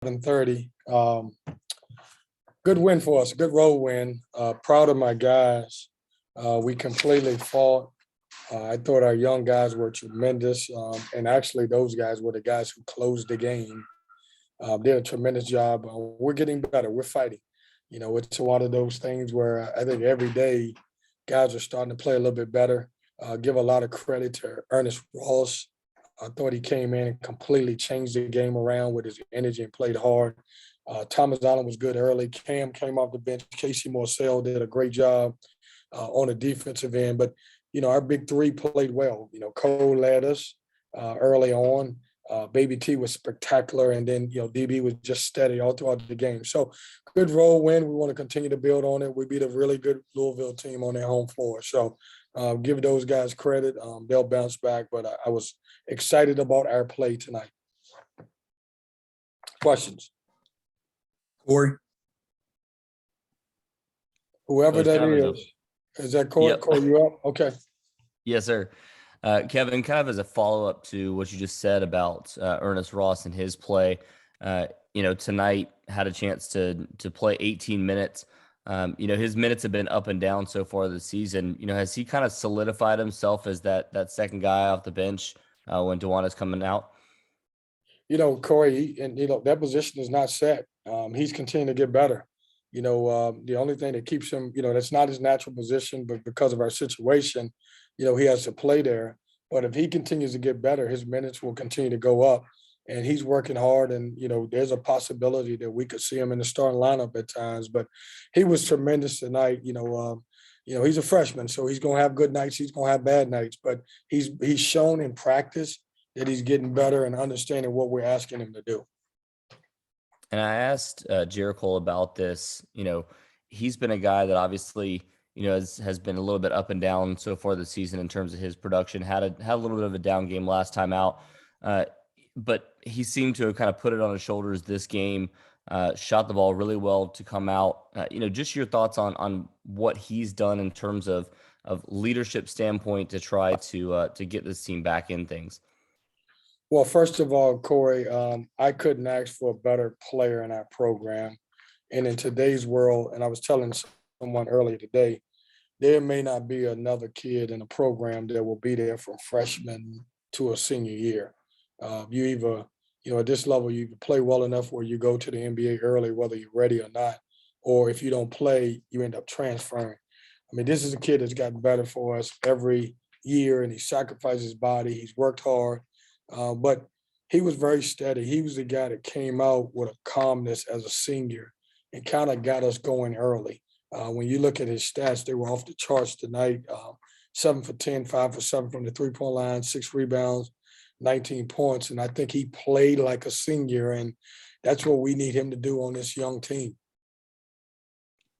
7:30. Good win for us, good road win. Proud of my guys. We completely fought. I thought our young guys were tremendous, and actually those guys were the guys who closed the game. Did a tremendous job. We're getting better. We're fighting. It's one of those things where I think every day guys are starting to play a little bit better. Give a lot of credit to Ernest Ross. I thought he came in and completely changed the game around with his energy and played hard. Thomas Allen was good early. Cam came off the bench. Casey Morcell did a great job on the defensive end. But, our big three played well. Cole led us early on. Baby T was spectacular. And then, DB was just steady all throughout the game. So good road win. We want to continue to build on it. We beat a really good Louisville team on their home floor. So give those guys credit. They'll bounce back. But I was excited about our play tonight. Questions? Corey? Whoever that is that Corey? Yep. Corey, you up? Okay. Yes, sir. Kevin, kind of as a follow-up to what you just said about Ernest Ross and his play, tonight had a chance to play 18 minutes. His minutes have been up and down so far this season. Has he kind of solidified himself as that second guy off the bench when DeWan is coming out? Corey, that position is not set. He's continuing to get better. The only thing that keeps him, that's not his natural position, but because of our situation, he has to play there. But if he continues to get better, his minutes will continue to go up. And he's working hard. And, there's a possibility that we could see him in the starting lineup at times. But he was tremendous tonight. He's a freshman, so he's going to have good nights. He's going to have bad nights. But he's shown in practice that he's getting better and understanding what we're asking him to do. And I asked Jericho about this. He's been a guy that obviously, has been a little bit up and down so far this season in terms of his production. Had a little bit of a down game last time out, but he seemed to have kind of put it on his shoulders this game. Shot the ball really well to come out. Just your thoughts on what he's done in terms of leadership standpoint to try to get this team back in things. Well, first of all, Corey, I couldn't ask for a better player in our program. And in today's world, and I was telling someone earlier today, there may not be another kid in a program that will be there from freshman to a senior year. You either, at this level, you play well enough where you go to the NBA early, whether you're ready or not, or if you don't play, you end up transferring. This is a kid that's gotten better for us every year, and he sacrificed his body. He's worked hard. But he was very steady. He was the guy that came out with a calmness as a senior and kind of got us going early. When you look at his stats, they were off the charts tonight. 7 for 10, 5 for 7 from the three-point line, 6 rebounds, 19 points. And I think he played like a senior, and that's what we need him to do on this young team.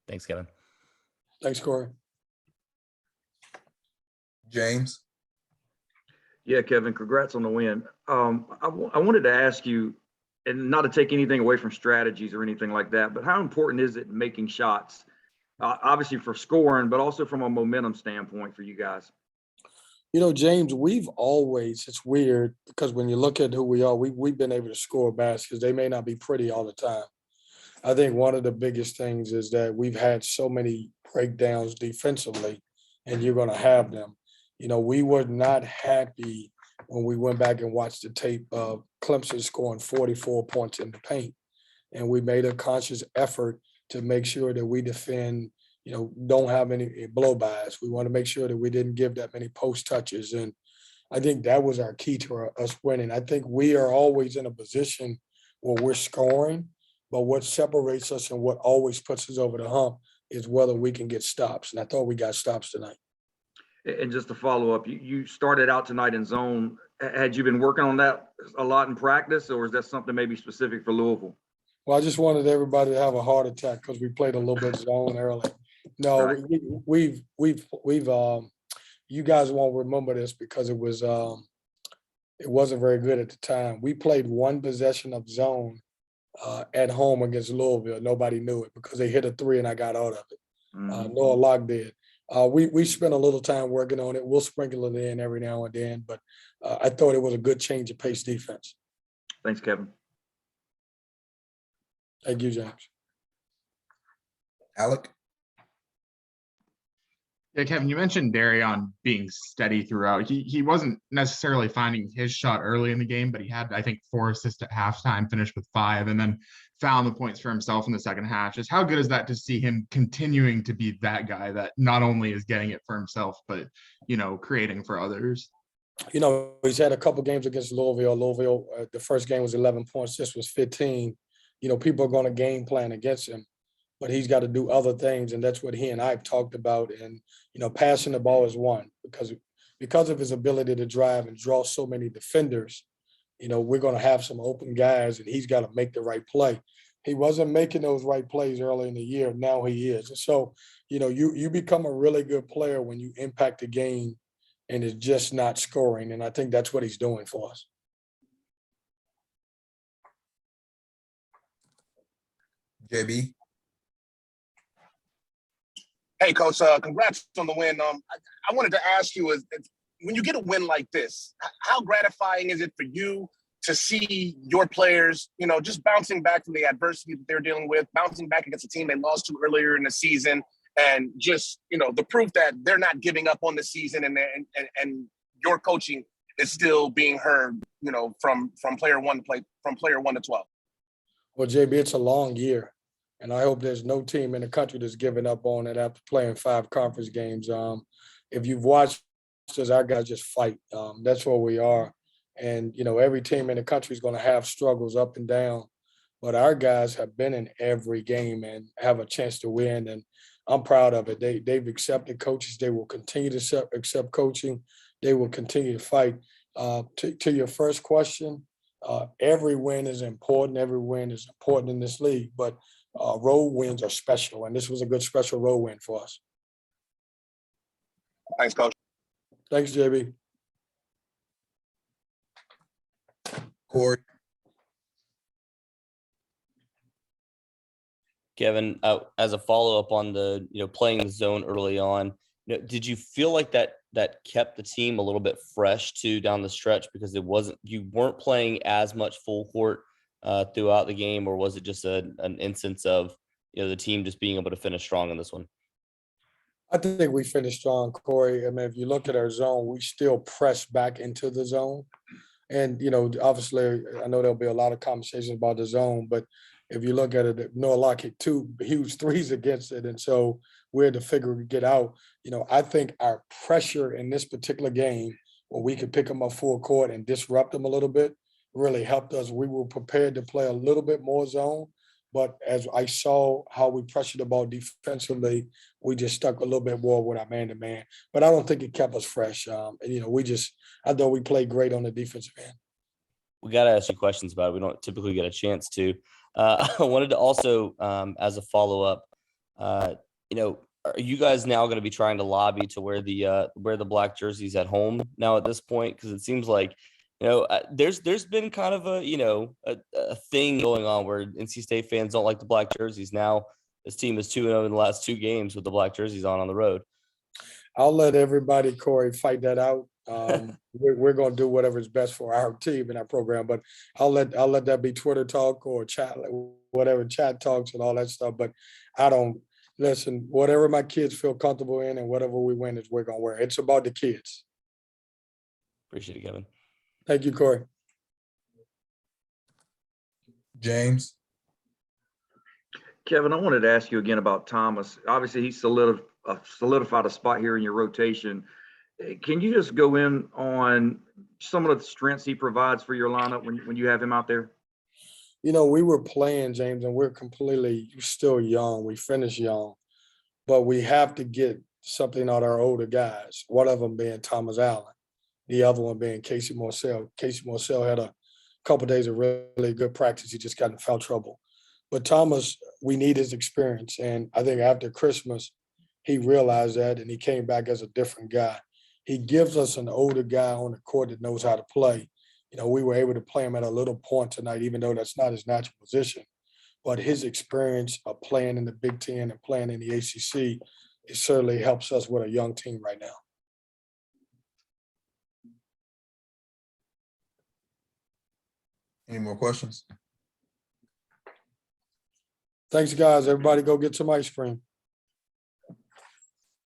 Thanks, Kevin. Thanks, Corey. James? Yeah, Kevin, congrats on the win. I wanted to ask you, and not to take anything away from strategies or anything like that, but how important is it making shots, obviously for scoring, but also from a momentum standpoint for you guys? James, it's weird because when you look at who we are, we've been able to score baskets. They may not be pretty all the time. I think one of the biggest things is that we've had so many breakdowns defensively, and you're going to have them. We were not happy when we went back and watched the tape of Clemson scoring 44 points in the paint. And we made a conscious effort to make sure that we defend, don't have any blow-bys. We want to make sure that we didn't give that many post touches. And I think that was our key to us winning. I think we are always in a position where we're scoring, but what separates us and what always puts us over the hump is whether we can get stops. And I thought we got stops tonight. And just to follow up, you started out tonight in zone. Had you been working on that a lot in practice, or is that something maybe specific for Louisville? Well, I just wanted everybody to have a heart attack because we played a little bit zone early. No, Right. we've you guys won't remember this because it wasn't very good at the time. We played one possession of zone at home against Louisville. Nobody knew it because they hit a three and I got out of it. Noah Locke did. We spent a little time working on it. We'll sprinkle it in every now and then, but I thought it was a good change of pace defense. Thanks, Kevin. Thank you, James. Alec. Yeah, Kevin, you mentioned Darion being steady throughout. He wasn't necessarily finding his shot early in the game, but he had, I think, 4 assists at halftime, finished with 5, and then found the points for himself in the second half. Just how good is that to see him continuing to be that guy that not only is getting it for himself, but, creating for others? He's had a couple games against Louisville. The first game was 11 points. This was 15. People are going to game plan against him, but he's got to do other things, and that's what he and I have talked about. And passing the ball is one because of his ability to drive and draw so many defenders. We're going to have some open guys, and he's got to make the right play. He wasn't making those right plays early in the year. Now he is. And so, you become a really good player when you impact the game and is just not scoring. And I think that's what he's doing for us. JB. Hey, Coach, congrats on the win. I wanted to ask you, when you get a win like this, how gratifying is it for you to see your players, just bouncing back from the adversity that they're dealing with, bouncing back against a team they lost to earlier in the season, and just, the proof that they're not giving up on the season and your coaching is still being heard, from player 1 to 12? Well, JB, it's a long year. And I hope there's no team in the country that's giving up on it after playing 5 conference games. If you've watched us, our guys just fight. That's where we are. And, every team in the country is going to have struggles up and down. But our guys have been in every game and have a chance to win. And I'm proud of it. They've accepted coaches. They will continue to accept coaching. They will continue to fight. To your first question, every win is important. Every win is important in this league. But road wins are special, and this was a good special road win for us. Thanks, Coach. Thanks, JB. Corey. Kevin, as a follow-up on the, playing the zone early on, did you feel like that kept the team a little bit fresh too down the stretch because you weren't playing as much full court throughout the game, or was it just an instance of, the team just being able to finish strong in this one? I think we finished strong, Corey. I mean, if you look at our zone, we still press back into the zone. And, obviously, I know there'll be a lot of conversations about the zone, but if you look at it, Noah Locke hit 2 huge threes against it. And so we had to figure we get out. I think our pressure in this particular game, where we could pick them up full court and disrupt them a little bit, really helped us. We were prepared to play a little bit more zone. But as I saw how we pressured the ball defensively, we just stuck a little bit more with our man-to-man. But I don't think it kept us fresh. I thought we played great on the defensive end. We got to ask you questions about it. We don't typically get a chance to. I wanted to also, as a follow-up, are you guys now going to be trying to lobby to wear the black jerseys at home now at this point? Because it seems like, there's been kind of a thing going on where NC State fans don't like the black jerseys. Now this team is 2-0 in the last 2 games with the black jerseys on the road. I'll let everybody, Corey, fight that out. We're going to do whatever is best for our team and our program, but I'll let that be Twitter talk or chat, whatever chat talks and all that stuff. But I don't listen. Whatever my kids feel comfortable in and whatever we win is we're going to wear. It's about the kids. Appreciate it, Kevin. Thank you, Corey. James. Kevin, I wanted to ask you again about Thomas. Obviously, he solidified a spot here in your rotation. Can you just go in on some of the strengths he provides for your lineup when you have him out there? We were playing, James, and we're still young. We finished young, but we have to get something out of our older guys, one of them being Thomas Allen, the other one being Casey Morcell. Casey Morcell had a couple of days of really good practice. He just got in foul trouble. But Thomas, we need his experience. And I think after Christmas, he realized that, and he came back as a different guy. He gives us an older guy on the court that knows how to play. We were able to play him at a little point tonight, even though that's not his natural position. But his experience of playing in the Big Ten and playing in the ACC, it certainly helps us with a young team right now. Any more questions? Thanks, guys. Everybody go get some ice cream.